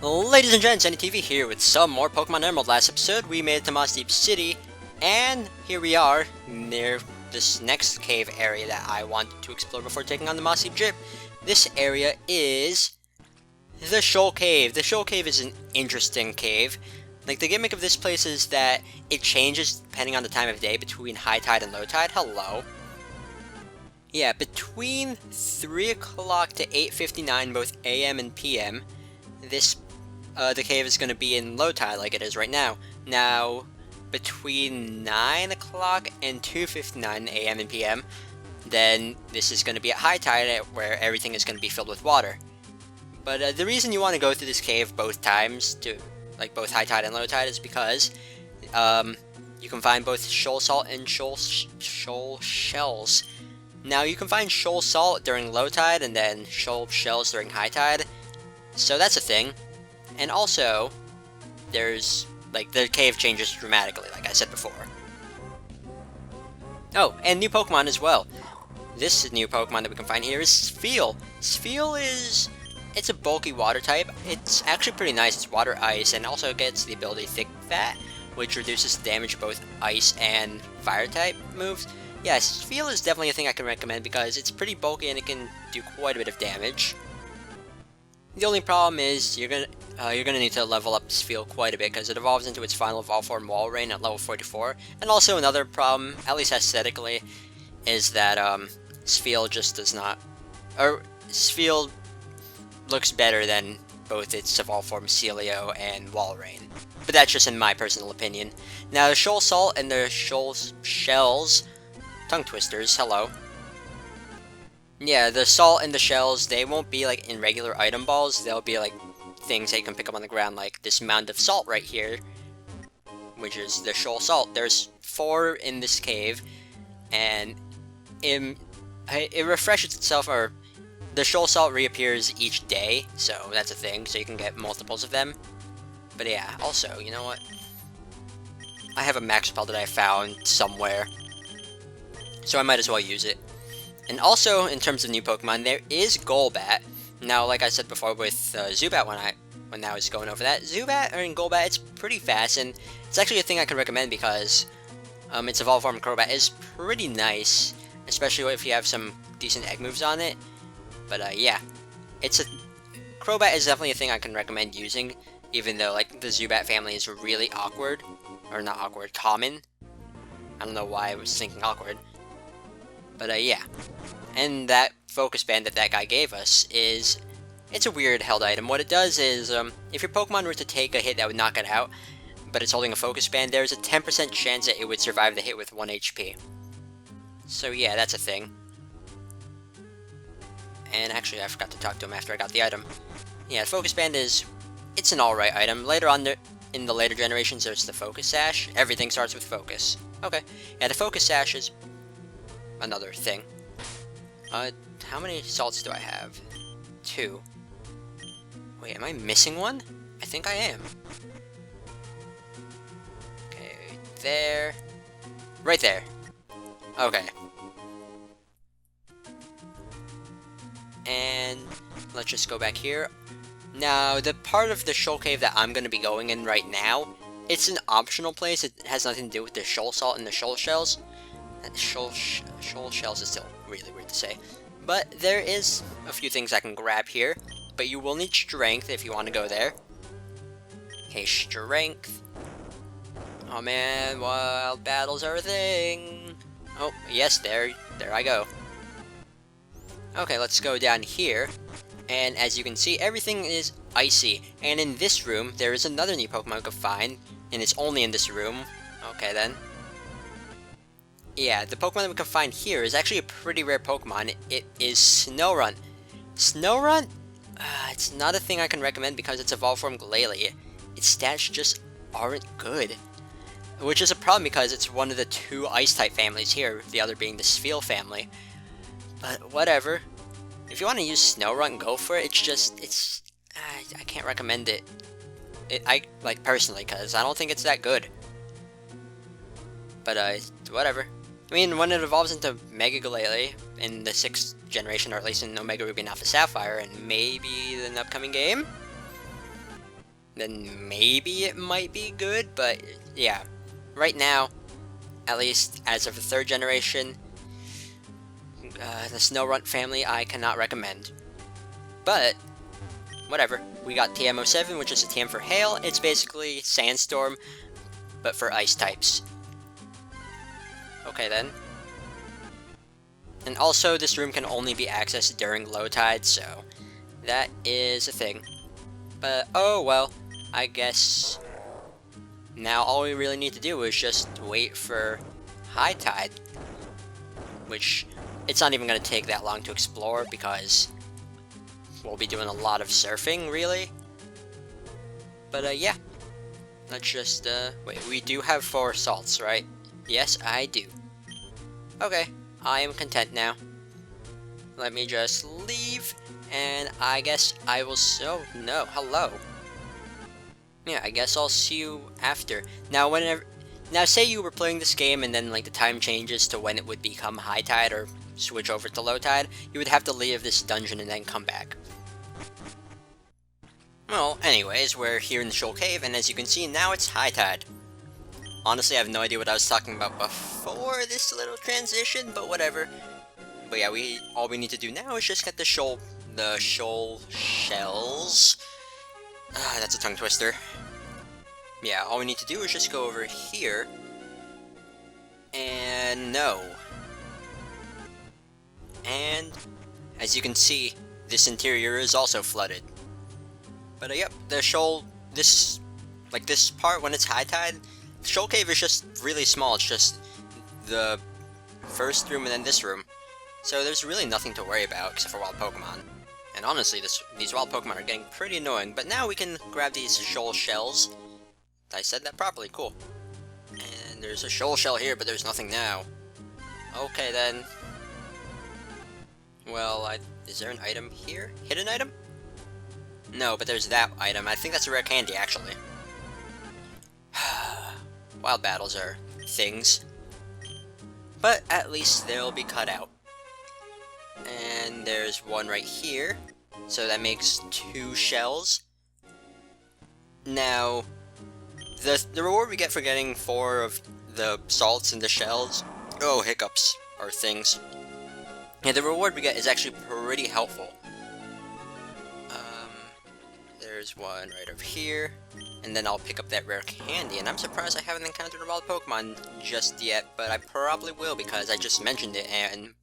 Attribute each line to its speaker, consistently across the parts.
Speaker 1: Ladies and gents, NTV here with some more Pokemon Emerald. Last episode, we made it to Moss Deep City, and here we are near this next cave area that I wanted to explore before taking on the Moss Deep Drip. This area is the Shoal Cave. The Shoal Cave is an interesting cave. Like, the gimmick of this place is that it changes depending on the time of day between high tide and low tide. Hello. Yeah, between 3 o'clock to 8:59, both AM and PM, the cave is going to be in low tide like it is right now. Now, between 9 o'clock and 2:59 AM and PM, then this is going to be at high tide where everything is going to be filled with water. But the reason you want to go through this cave both times, like both high tide and low tide, is because you can find both shoal salt and shoal shells. Now, you can find shoal salt during low tide and then shoal shells during high tide, so that's a thing. And also, there's, like, the cave changes dramatically, like I said before. Oh, and new Pokemon as well. This new Pokemon that we can find here is Spheal. Spheal it's a bulky water type. It's actually pretty nice. It's water ice, and also gets the ability Thick Fat, which reduces damage both ice and fire type moves. Yeah, Spheal is definitely a thing I can recommend because it's pretty bulky and it can do quite a bit of damage. The only problem is you're gonna need to level up Spheal quite a bit because it evolves into its final evolve form Walrein at level 44. And also another problem, at least aesthetically, is that Spheal just does not, or Spheal looks better than both its evolve form Celio and Walrein. But that's just in my personal opinion. Now the Shoal Salt and the Shoal Shells, tongue twisters, hello. Yeah, the salt and the shells, they won't be like in regular item balls, they'll be like things that you can pick up on the ground, like this mound of salt right here, which is the shoal salt. There's 4 in this cave, and it refreshes itself, or the shoal salt reappears each day, so that's a thing, so you can get multiples of them. But yeah, also, you know what? I have a max spell that I found somewhere, so I might as well use it. And also, in terms of new Pokemon, there is Golbat. Now, like I said before with Zubat when I was going over that, Zubat and Golbat, it's pretty fast, and it's actually a thing I can recommend because its evolved form Crobat is pretty nice, especially if you have some decent egg moves on it. But yeah, Crobat is definitely a thing I can recommend using, even though like the Zubat family is really awkward, or not awkward, common. I don't know why I was thinking awkward. But yeah, and that focus band that guy gave us it's a weird held item. What it does is, if your Pokemon were to take a hit that would knock it out, but it's holding a focus band, there's a 10% chance that it would survive the hit with 1 HP. So yeah, that's a thing. And actually, I forgot to talk to him after I got the item. Yeah, the focus band it's an alright item. Later on, in the later generations, there's the Focus Sash. Everything starts with Focus. Okay, yeah, the Focus Sash is another thing. How many salts do I have? 2. Wait, am I missing one? I think I am. Okay, there. Right there. Okay. And let's just go back here. Now, the part of the Shoal Cave that I'm going to be going in right now, it's an optional place. It has nothing to do with the Shoal Salt and the Shoal Shells. Shoal Shells is still really weird to say. But there is a few things I can grab here. But you will need Strength if you want to go there. Okay, Strength. Oh man, wild battles are a thing. Oh, yes, there I go. Okay, let's go down here. And as you can see, everything is icy. And in this room, there is another new Pokemon you can find. And it's only in this room. Okay then. Yeah, the Pokemon that we can find here is actually a pretty rare Pokemon. It is Snorunt. Snorunt? It's not a thing I can recommend because it's evolved from Glalie. Its stats just aren't good. Which is a problem because it's one of the 2 Ice-type families here, the other being the Spheal family. But whatever. If you want to use Snorunt, go for it. I can't recommend it. Like, personally, because I don't think it's that good. But, whatever. I mean, when it evolves into Mega Glalie in the 6th generation, or at least in Omega Ruby and Alpha Sapphire, and maybe in an upcoming game, then maybe it might be good, but yeah. Right now, at least as of the 3rd generation, the Snow family I cannot recommend. But, whatever. We got TM07, which is a TM for Hail. It's basically Sandstorm, but for Ice types. Okay then. And also, this room can only be accessed during low tide, so that is a thing. But, oh well, I guess now all we really need to do is just wait for high tide, which it's not even going to take that long to explore because we'll be doing a lot of surfing, really. But yeah, let's just, wait, we do have 4 salts, right? Yes, I do. Okay, I am content now. Let me just leave, and I guess I will, oh, no, hello. Yeah, I guess I'll see you after. Now, say you were playing this game and then, like, the time changes to when it would become high tide or switch over to low tide, you would have to leave this dungeon and then come back. Well, anyways, we're here in the Shoal Cave, and as you can see, now it's high tide. Honestly, I have no idea what I was talking about before this little transition, but whatever. But yeah, all we need to do now is just get the shoal shells. That's a tongue twister. Yeah, all we need to do is just go over here. And no. And as you can see, this interior is also flooded. But yep, the shoal, this part when it's high tide, the shoal cave is just really small. It's just the first room and then this room. So there's really nothing to worry about except for wild Pokemon. And honestly, these wild Pokemon are getting pretty annoying. But now we can grab these shoal shells. I said that properly, cool. And there's a shoal shell here, but there's nothing now. Okay then. Well, is there an item here? Hidden item? No, but there's that item. I think that's a rare candy, actually. Wild battles are things. But at least they'll be cut out. And there's one right here. So that makes 2 shells. Now, the reward we get for getting 4 of the salts and the shells... Oh, hiccups. Or things. Yeah, the reward we get is actually pretty helpful. There's one right over here. And then I'll pick up that rare candy. And I'm surprised I haven't encountered a wild Pokemon just yet. But I probably will because I just mentioned it and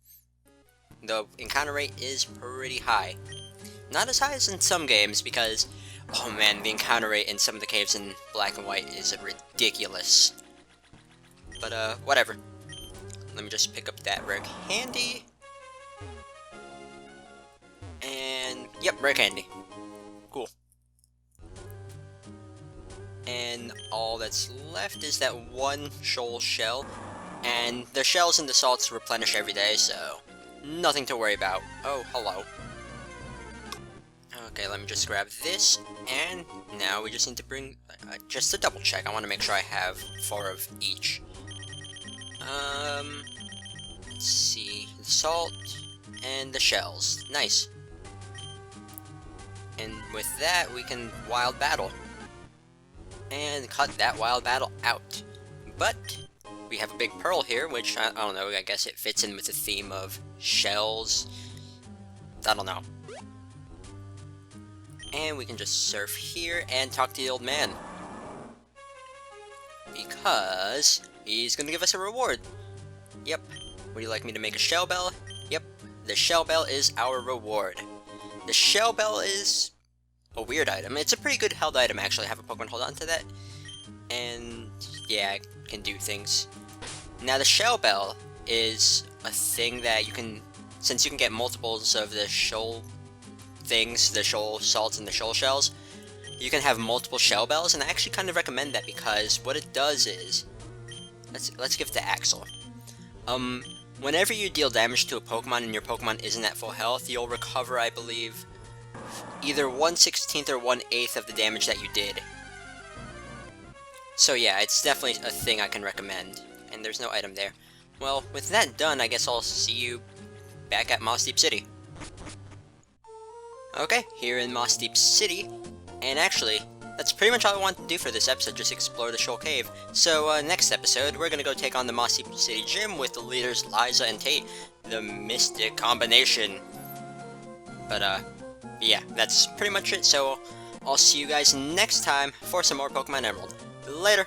Speaker 1: the encounter rate is pretty high. Not as high as in some games because, oh man, the encounter rate in some of the caves in Black and White is ridiculous. But whatever. Let me just pick up that rare candy. And, yep, rare candy. Cool. And all that's left is that one shoal shell. And the shells and the salts replenish every day, so nothing to worry about. Oh, hello. Okay, let me just grab this, and now we just need to bring, just to double check, I want to make sure I have 4 of each. Let's see, the salt, and the shells. Nice. And with that, we can wild battle. And cut that wild battle out. But we have a big pearl here, which, I don't know, I guess it fits in with the theme of shells. I don't know. And we can just surf here and talk to the old man. Because he's gonna give us a reward. Yep. Would you like me to make a shell bell? Yep. The shell bell is our reward. The shell bell is a weird item. It's a pretty good held item, actually. Have a Pokemon hold on to that. And yeah, it can do things. Now the shell bell is a thing that you can, since you can get multiples of the shoal things, the shoal salts and the shoal shells, you can have multiple shell bells, and I actually kind of recommend that because what it does is, let's give it to Axel. Whenever you deal damage to a Pokemon and your Pokemon isn't at full health, you'll recover, I believe, either 1/16 or 1/8 of the damage that you did. So yeah, it's definitely a thing I can recommend. And there's no item there. Well, with that done, I guess I'll see you back at Moss Deep City. Okay, here in Moss Deep City, and actually, that's pretty much all I want to do for this episode, just explore the Shoal Cave. So, next episode, we're gonna go take on the Mossy City Gym with the leaders Liza and Tate, the Mystic Combination. But, yeah, that's pretty much it, so I'll see you guys next time for some more Pokemon Emerald. Later!